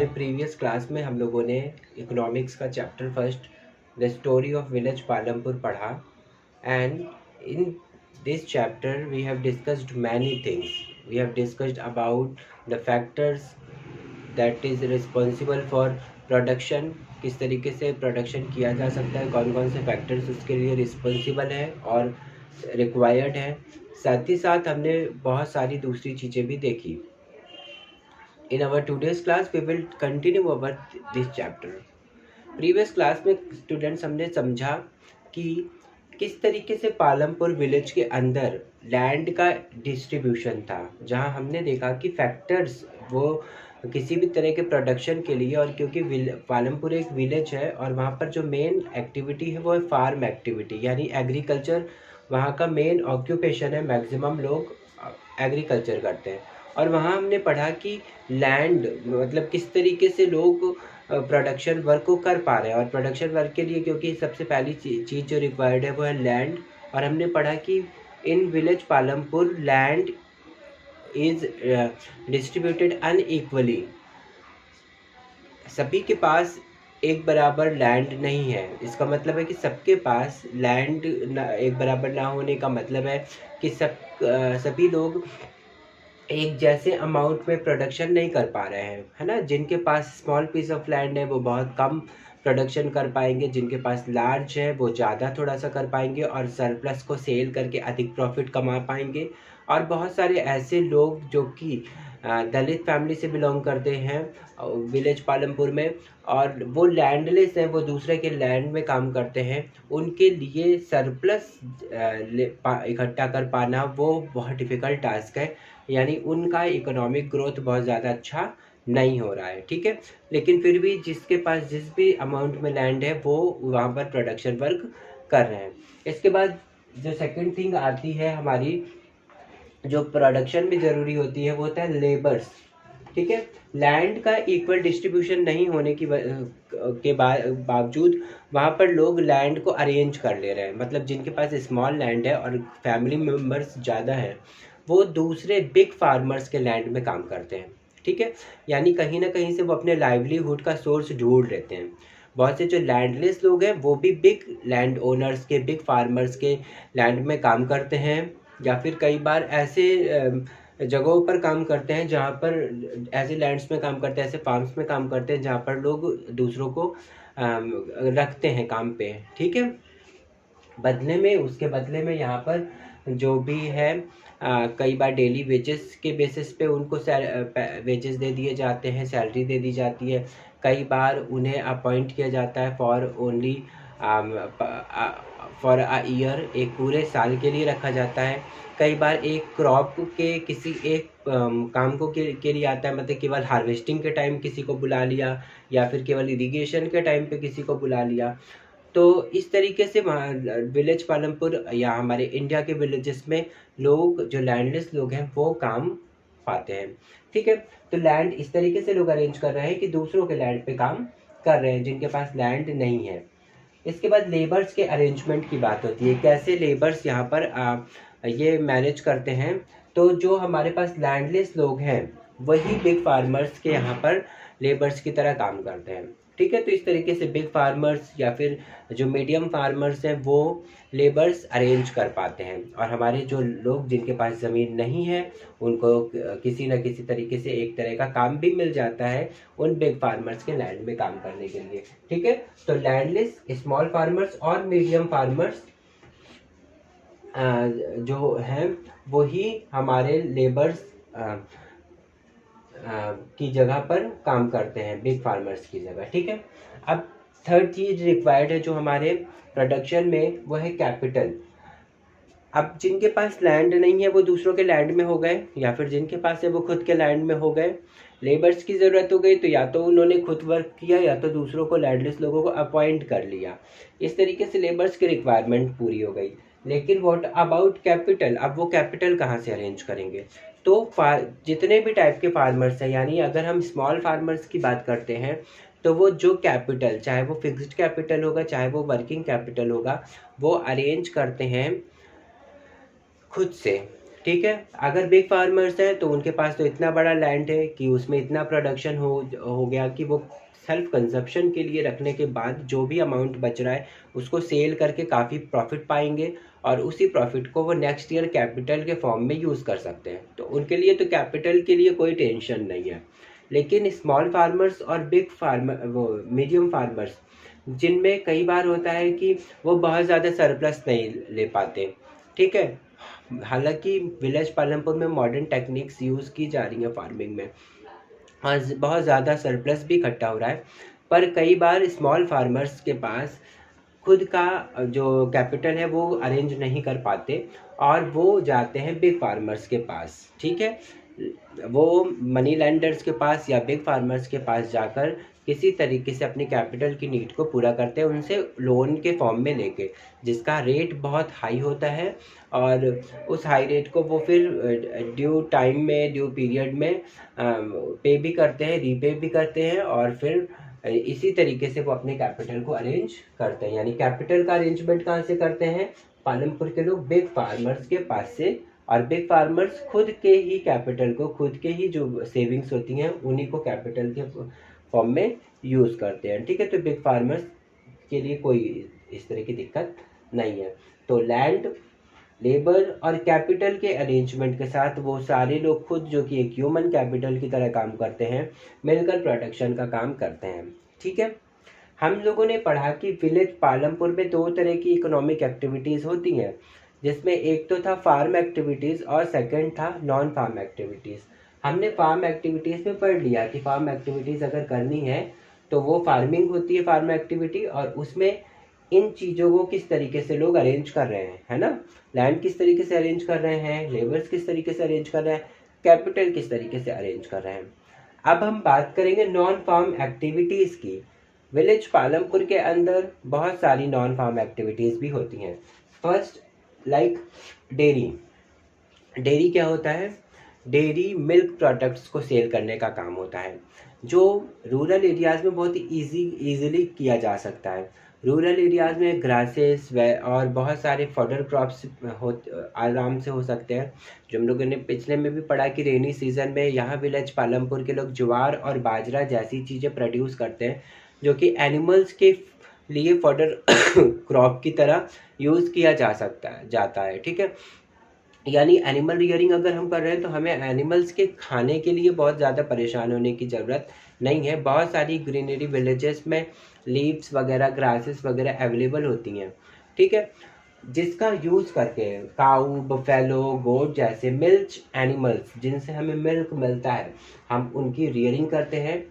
हमारे previous class में हम लोगों ने इकोनॉमिक्स का chapter first the story of village Palampur पढ़ा and in this chapter we have discussed many things. We have discussed about the factors that is responsible for production. किस तरीके से प्रोडक्शन किया जा सकता है, कौन कौन से फैक्टर्स उसके लिए रिस्पॉन्सिबल हैं और रिक्वायर्ड हैं. साथ ही साथ हमने बहुत सारी दूसरी चीज़ें भी देखी. In our today's class, we will continue our this chapter. Previous class में स्टूडेंट्स हमने समझा कि किस तरीके से पालमपुर विलेज के अंदर लैंड का डिस्ट्रीब्यूशन था, जहां हमने देखा कि फैक्टर्स वो किसी भी तरह के प्रोडक्शन के लिए, और क्योंकि पालमपुर एक विलेज है और वहां पर जो मेन एक्टिविटी है वो है फार्म एक्टिविटी, यानी एग्रीकल्चर वहां का मेन ऑक्यूपेशन है. मैक्सिमम लोग एग्रीकल्चर करते हैं. और वहाँ हमने पढ़ा कि लैंड मतलब किस तरीके से लोग प्रोडक्शन वर्क को कर पा रहे हैं, और प्रोडक्शन वर्क के लिए क्योंकि सबसे पहली चीज़ जो रिक्वायर्ड है वो है लैंड. और हमने पढ़ा कि in village Palampur land is distributed unequally. सभी के पास एक बराबर लैंड नहीं है. इसका मतलब है कि सबके पास लैंड एक बराबर ना होने का मतलब है कि सभी लोग एक जैसे अमाउंट में प्रोडक्शन नहीं कर पा रहे हैं, है ना. जिनके पास स्मॉल पीस ऑफ लैंड है वो बहुत कम प्रोडक्शन कर पाएंगे, जिनके पास लार्ज है वो ज़्यादा थोड़ा सा कर पाएंगे और सरप्लस को सेल करके अधिक प्रॉफिट कमा पाएंगे. और बहुत सारे ऐसे लोग जो कि दलित फैमिली से बिलोंग करते हैं विलेज पालमपुर में, और वो लैंडलेस हैं, वो दूसरे के लैंड में काम करते हैं, उनके लिए सरप्लस इकट्ठा कर पाना वो बहुत डिफ़िकल्ट टास्क है. यानी उनका इकोनॉमिक ग्रोथ बहुत ज़्यादा अच्छा नहीं हो रहा है. ठीक है, लेकिन फिर भी जिसके पास जिस भी अमाउंट में लैंड है वो वहाँ पर प्रोडक्शन वर्क कर रहे हैं. इसके बाद जो सेकंड थिंग आती है हमारी, जो प्रोडक्शन में ज़रूरी होती है, वो होता है लेबर्स. ठीक है, लैंड का इक्वल डिस्ट्रीब्यूशन नहीं होने की के बावजूद वहाँ पर लोग लैंड को अरेंज कर ले रहे हैं. मतलब जिनके पास स्मॉल लैंड है और फैमिली मेम्बर्स ज़्यादा है, वो दूसरे बिग फार्मर्स के लैंड में काम करते हैं. ठीक है, यानी कहीं ना कहीं से वो अपने लाइवलीहुड का सोर्स ढूंढ लेते हैं. बहुत से जो लैंडलेस लोग हैं वो भी बिग लैंड ओनर्स के, बिग फार्मर्स के लैंड में काम करते हैं, या फिर कई बार ऐसे जगहों पर काम करते हैं जहाँ पर ऐसे लैंड्स में काम करते हैं, ऐसे फार्म्स में काम करते हैं जहाँ पर लोग दूसरों को रखते हैं काम पे. ठीक है, उसके बदले में यहाँ पर जो भी है कई बार डेली वेजेस के बेसिस पे उनको वेजेस दे दिए जाते हैं, सैलरी दे दी जाती है. कई बार उन्हें अपॉइंट किया जाता है फॉर अ ईयर, एक पूरे साल के लिए रखा जाता है. कई बार एक क्रॉप के किसी एक काम को के लिए आता है, मतलब केवल हार्वेस्टिंग के टाइम किसी को बुला लिया, या फिर केवल इरिगेशन के टाइम पे किसी को बुला लिया. तो इस तरीके से विलेज पालमपुर या हमारे इंडिया के विलेजेस में लोग जो लैंडलेस लोग हैं वो काम पाते हैं. ठीक है, तो लैंड इस तरीके से लोग अरेंज कर रहे हैं कि दूसरों के लैंड पे काम कर रहे हैं जिनके पास लैंड नहीं है. इसके बाद लेबर्स के अरेंजमेंट की बात होती है, कैसे लेबर्स यहाँ पर ये मैनेज करते हैं. तो जो हमारे पास लैंडलेस लोग हैं वही बिग फार्मर्स के यहाँ पर लेबर्स की तरह काम करते हैं. ठीक है, तो इस तरीके से बिग फार्मर्स या फिर जो मीडियम फार्मर्स हैं वो लेबर्स अरेंज कर पाते हैं, और हमारे जो लोग जिनके पास ज़मीन नहीं है उनको किसी न किसी तरीके से एक तरह का काम भी मिल जाता है उन बिग फार्मर्स के लैंड में काम करने के लिए. ठीक है, तो लैंडलेस, स्मॉल फार्मर्स और मीडियम फार्मर्स जो हैं वही हमारे लेबर्स की जगह पर काम करते हैं, बिग फार्मर्स की जगह. ठीक है, अब थर्ड चीज़ रिक्वायर्ड है जो हमारे प्रोडक्शन में, वो है कैपिटल. अब जिनके पास लैंड नहीं है वो दूसरों के लैंड में हो गए, या फिर जिनके पास है वो खुद के लैंड में हो गए. लेबर्स की ज़रूरत हो गई तो या तो उन्होंने खुद वर्क किया या तो दूसरों को, लैंडलेस लोगों को अपॉइंट कर लिया. इस तरीके से लेबर्स की रिक्वायरमेंट पूरी हो गई. लेकिन व्हाट अबाउट कैपिटल, अब वो कैपिटल कहाँ से अरेंज करेंगे. तो जितने भी टाइप के फार्मर्स हैं, यानी अगर हम स्मॉल फार्मर्स की बात करते हैं तो वो जो कैपिटल, चाहे वो फिक्स्ड कैपिटल होगा चाहे वो वर्किंग कैपिटल होगा, वो अरेंज करते हैं खुद से. ठीक है। अगर बिग फार्मर्स हैं तो उनके पास तो इतना बड़ा लैंड है कि उसमें इतना प्रोडक्शन हो गया कि वो सेल्फ कंजप्शन के लिए रखने के बाद जो भी अमाउंट बच रहा है उसको सेल करके काफ़ी प्रॉफिट पाएंगे और उसी प्रॉफिट को वो नेक्स्ट ईयर कैपिटल के फॉर्म में यूज़ कर सकते हैं। तो उनके लिए तो कैपिटल के लिए कोई टेंशन नहीं है। लेकिन स्मॉल फार्मर्स और बिग फार्मर वो मीडियम फार्मर्स जिनमें कई बार होता है कि वो बहुत ज़्यादा सरप्लस नहीं ले पाते, ठीक है। हालांकि विलेज पालमपुर में मॉडर्न टेक्निक्स यूज़ की जा रही हैं फार्मिंग में और बहुत ज़्यादा सरप्लस भी इकट्ठा हो रहा है, पर कई बार स्मॉल फार्मर्स के पास खुद का जो कैपिटल है वो अरेंज नहीं कर पाते और वो जाते हैं बिग फार्मर्स के पास, ठीक है। वो मनी लैंडर्स के पास या बिग फार्मर्स के पास जाकर किसी तरीके से अपनी कैपिटल की नीड को पूरा करते हैं उनसे लोन के फॉर्म में लेके, जिसका रेट बहुत हाई होता है और उस हाई रेट को वो फिर ड्यू टाइम में ड्यू पीरियड में पे भी करते हैं, रीपे भी करते हैं और फिर इसी तरीके से वो अपने कैपिटल को अरेंज करते हैं। यानी कैपिटल का अरेंजमेंट कहाँ से करते हैं? पालमपुर के लोग बिग फार्मर्स के पास से, और बिग फार्मर्स खुद के ही कैपिटल को, खुद के ही जो सेविंग्स होती हैं उन्हीं को कैपिटल के फॉर्म में यूज़ करते हैं, ठीक है। तो बिग फार्मर्स के लिए कोई इस तरह की दिक्कत नहीं है। तो लैंड, लेबर और कैपिटल के अरेंजमेंट के साथ वो सारे लोग खुद जो कि एक ह्यूमन कैपिटल की तरह काम करते हैं, मिलकर प्रोडक्शन का काम करते हैं, ठीक है। हम लोगों ने पढ़ा कि विलेज पालमपुर में दो तरह की इकोनॉमिक एक्टिविटीज़ होती हैं, जिसमें एक तो था फार्म एक्टिविटीज़ और सेकंड था नॉन फार्म एक्टिविटीज़। हमने फार्म एक्टिविटीज़ में पढ़ लिया कि फार्म एक्टिविटीज़ अगर करनी है तो वो फार्मिंग होती है, फार्म एक्टिविटी, और उसमें इन चीज़ों को किस तरीके से लोग अरेंज कर रहे हैं, है ना। लैंड किस तरीके से अरेंज कर रहे हैं, लेबर्स किस तरीके से अरेंज कर रहे हैं, कैपिटल किस तरीके से अरेंज कर रहे हैं। अब हम बात करेंगे नॉन फार्म एक्टिविटीज़ की। विलेज पालमपुर के अंदर बहुत सारी नॉन फार्म एक्टिविटीज़ भी होती हैं। First like dairy. डेयरी क्या होता है? डेयरी मिल्क प्रोडक्ट्स को सेल करने का काम होता है, जो रूरल एरियाज़ में बहुत ही ईजिली किया जा सकता है। रूरल एरियाज़ में ग्रासेस और बहुत सारे फॉडर क्रॉप्स आराम से हो सकते हैं, जो हम लोगों ने पिछले में भी पढ़ा कि रेनी सीज़न में यहाँ विलेज पालमपुर के लोग ज्वार और बाजरा जैसी चीज़ें प्रोड्यूस करते हैं, जो कि एनिमल्स के लिए फॉडर क्रॉप की तरह यूज़ किया जाता है, ठीक है। यानी एनिमल रियरिंग अगर हम कर रहे हैं तो हमें एनिमल्स के खाने के लिए बहुत ज़्यादा परेशान होने की ज़रूरत नहीं है। बहुत सारी ग्रीनरी विलेजेस में लीव्स वगैरह, ग्रासेस वगैरह अवेलेबल होती हैं, ठीक है, जिसका यूज़ करके काऊ, बफेलो, गोट जैसे मिल्क एनिमल्स जिनसे हमें मिल्क मिलता है, हम उनकी रियरिंग करते हैं।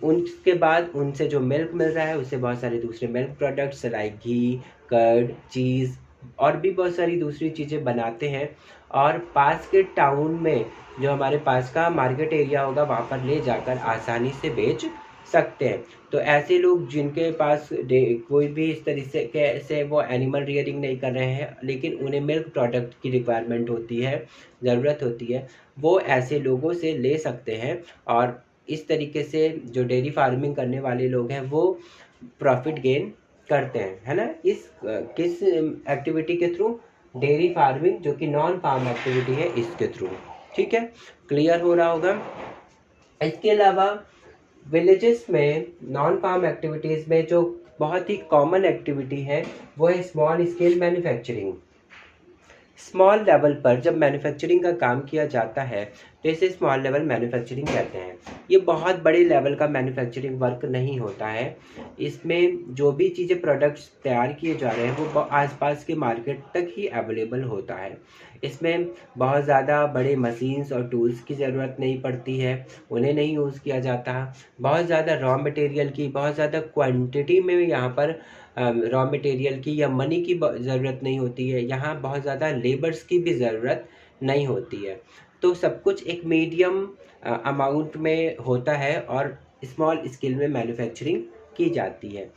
उसके बाद उनसे जो मिल्क मिल रहा है उससे बहुत सारे दूसरे मिल्क प्रोडक्ट्स लाइक घी, कर्ड, चीज़ और भी बहुत सारी दूसरी चीज़ें बनाते हैं और पास के टाउन में जो हमारे पास का मार्केट एरिया होगा वहाँ पर ले जाकर आसानी से बेच सकते हैं। तो ऐसे लोग जिनके पास कोई भी इस तरीके से वो एनिमल रियरिंग नहीं कर रहे हैं लेकिन उन्हें मिल्क प्रोडक्ट की रिक्वायरमेंट होती है, ज़रूरत होती है, वो ऐसे लोगों से ले सकते हैं। और इस तरीके से जो डेयरी फार्मिंग करने वाले लोग हैं वो प्रॉफिट गेन करते हैं, है ना। इस किस एक्टिविटी के थ्रू? डेयरी फार्मिंग, जो कि नॉन फार्म एक्टिविटी है, इसके थ्रू, ठीक है। क्लियर हो रहा होगा। इसके अलावा विलेजेस में नॉन फार्म एक्टिविटीज़ में जो बहुत ही कॉमन एक्टिविटी है वो है small scale manufacturing. Small level पर जब मैन्युफैक्चरिंग का काम किया जाता है तो इसे स्मॉल लेवल मैन्युफैक्चरिंग कहते हैं। ये बहुत बड़े लेवल का मैन्युफैक्चरिंग वर्क नहीं होता है। इसमें जो भी चीज़ें प्रोडक्ट्स तैयार किए जा रहे हैं वो आसपास के मार्केट तक ही अवेलेबल होता है। इसमें बहुत ज़्यादा बड़े मशीन्स और टूल्स की ज़रूरत नहीं पड़ती है, उन्हें नहीं यूज़ किया जाता। बहुत ज़्यादा रॉ मटेरियल की बहुत ज़्यादा क्वांटिटी में यहाँ पर रॉ मटेरियल की या मनी की ज़रूरत नहीं होती है। यहाँ बहुत ज़्यादा लेबर्स की भी ज़रूरत नहीं होती है। तो सब कुछ एक मीडियम अमाउंट में होता है और स्मॉल स्केल में मैन्युफैक्चरिंग की जाती है।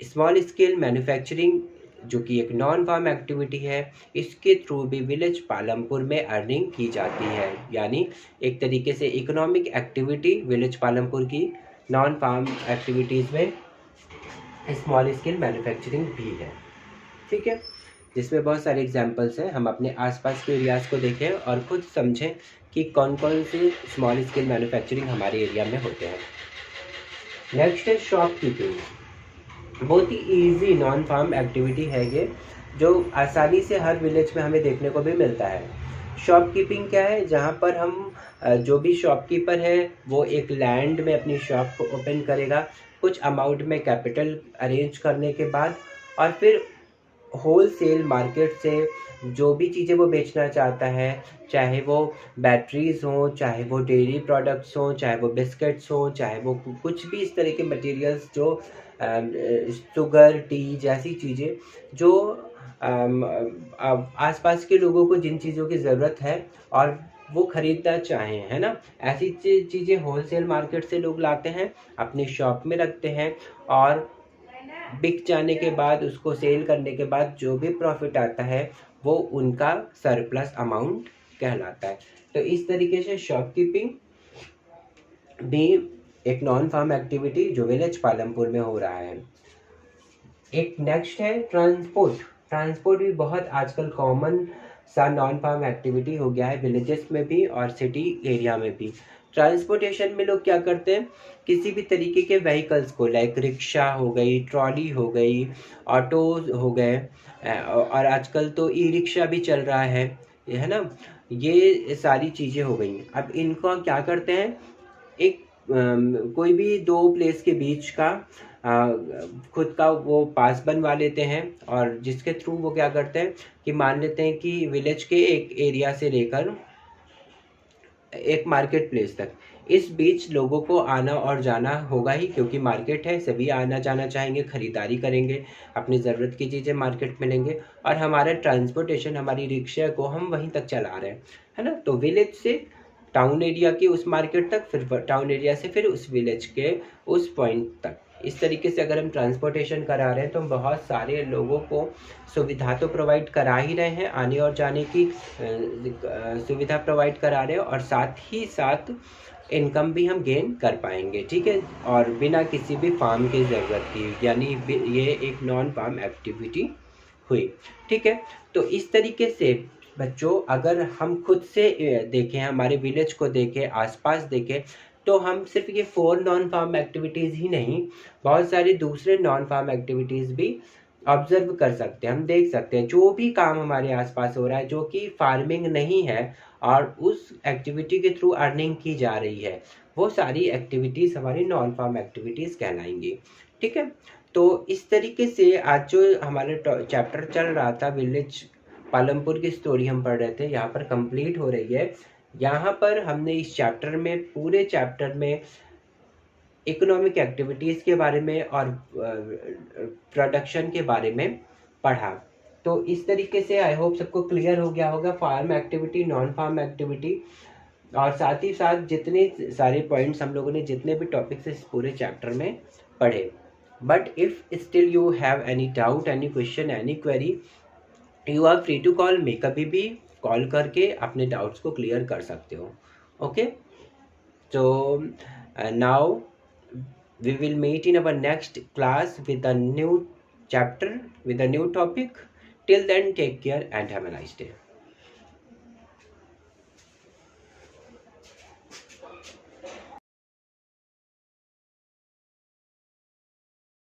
स्मॉल स्केल मैन्युफैक्चरिंग जो कि एक नॉन फार्म एक्टिविटी है, इसके थ्रू भी विलेज पालमपुर में अर्निंग की जाती है। यानी एक तरीके से इकोनॉमिक एक्टिविटी विलेज पालमपुर की नॉन फार्म एक्टिविटीज़ में स्मॉल स्केल मैन्युफैक्चरिंग भी है, ठीक है। जिसमें बहुत सारे एग्जांपल्स हैं। हम अपने आसपास के एरियाज़ को देखें और खुद समझें कि कौन कौन से स्मॉल स्केल मैन्युफैक्चरिंग हमारे एरिया में होते हैं। नेक्स्ट है शॉपकीपिंग। बहुत ही ईजी नॉन फार्म एक्टिविटी है ये, जो आसानी से हर विलेज में हमें देखने को भी मिलता है। शॉपकीपिंग क्या है? जहाँ पर हम जो भी शॉपकीपर है वो एक लैंड में अपनी शॉप को ओपन करेगा, कुछ अमाउंट में कैपिटल अरेंज करने के बाद, और फिर होल सेल मार्केट से जो भी चीज़ें वो बेचना चाहता है, चाहे वो बैटरीज हों, चाहे वो डेयरी प्रोडक्ट्स हों, चाहे वो बिस्किट्स हों, चाहे वो कुछ भी इस तरह के मटेरियल्स जो शुगर, टी जैसी चीज़ें जो आसपास के लोगों को जिन चीज़ों की ज़रूरत है और वो ख़रीदना चाहें, है ना, ऐसी चीज़ें होलसेल मार्केट से लोग लाते हैं, अपनी शॉप में रखते हैं, और बिक जाने के बाद, उसको सेल करने के बाद जो भी प्रॉफिट आता है वो उनका सरप्लस अमाउंट कहलाता है। तो इस तरीके से शॉपकीपिंग भी एक नॉन फार्म एक्टिविटी जो विलेज पालमपुर में हो रहा है। एक नेक्स्ट है ट्रांसपोर्ट। ट्रांसपोर्ट भी बहुत आजकल कॉमन सा नॉन फार्म एक्टिविटी हो गया है, विलेजेस में भी और सिटी एरिया में भी। ट्रांसपोर्टेशन में लोग क्या करते हैं, किसी भी तरीके के व्हीकल्स को, लाइक रिक्शा हो गई, ट्रॉली हो गई, ऑटोज हो गए, और आजकल तो ई रिक्शा भी चल रहा है ना, ये सारी चीज़ें हो गई। अब इनको क्या करते हैं, एक कोई भी दो प्लेस के बीच का खुद का वो पास बनवा लेते हैं, और जिसके थ्रू वो क्या करते हैं कि मान लेते हैं कि विलेज के एक एरिया से लेकर एक मार्केट प्लेस तक, इस बीच लोगों को आना और जाना होगा ही, क्योंकि मार्केट है, सभी आना जाना चाहेंगे, ख़रीदारी करेंगे, अपनी ज़रूरत की चीज़ें मार्केट में लेंगे, और हमारा ट्रांसपोर्टेशन, हमारी रिक्शा को हम वहीं तक चला रहे हैं, है ना। तो विलेज से टाउन एरिया की उस मार्केट तक, फिर टाउन एरिया से फिर उस विलेज के उस पॉइंट तक, इस तरीके से अगर हम ट्रांसपोर्टेशन करा रहे हैं तो हम बहुत सारे लोगों को सुविधा तो प्रोवाइड करा ही रहे हैं, आने और जाने की सुविधा प्रोवाइड करा रहे हैं, और साथ ही साथ इनकम भी हम गेन कर पाएंगे, ठीक है, और बिना किसी भी फार्म की ज़रूरत की, यानी ये एक नॉन फार्म एक्टिविटी हुई, ठीक है। तो इस तरीके से बच्चों, अगर हम खुद से देखें, हमारे विलेज को देखें, आसपास देखें, तो हम सिर्फ ये 4 नॉन फार्म एक्टिविटीज़ ही नहीं, बहुत सारे दूसरे नॉन फार्म एक्टिविटीज़ भी ऑब्जर्व कर सकते हैं, हम देख सकते हैं। जो भी काम हमारे आसपास हो रहा है जो कि फार्मिंग नहीं है और उस एक्टिविटी के थ्रू अर्निंग की जा रही है, वो सारी एक्टिविटीज़ हमारी नॉन फार्म एक्टिविटीज़ कहलाएंगी, ठीक है। तो इस तरीके से आज जो हमारा चैप्टर चल रहा था, विलेज पालमपुर की स्टोरी हम पढ़ रहे थे, यहाँ पर कंप्लीट हो रही है। यहाँ पर हमने इस चैप्टर में, पूरे चैप्टर में इकोनॉमिक एक्टिविटीज़ के बारे में और प्रोडक्शन के बारे में पढ़ा। तो इस तरीके से आई होप सबको क्लियर हो गया होगा farm activity, non farm activity, और साथ ही साथ जितने सारे पॉइंट्स हम लोगों ने, जितने भी टॉपिक्स इस पूरे चैप्टर में पढ़े। But if still you have any doubt, any question, any query, you are free to call me. कभी भी कॉल करके अपने डाउट्स को क्लियर कर सकते हो, ओके। तो now we will meet in our next class with a new chapter, with a new topic. Till then, take care and have a nice day.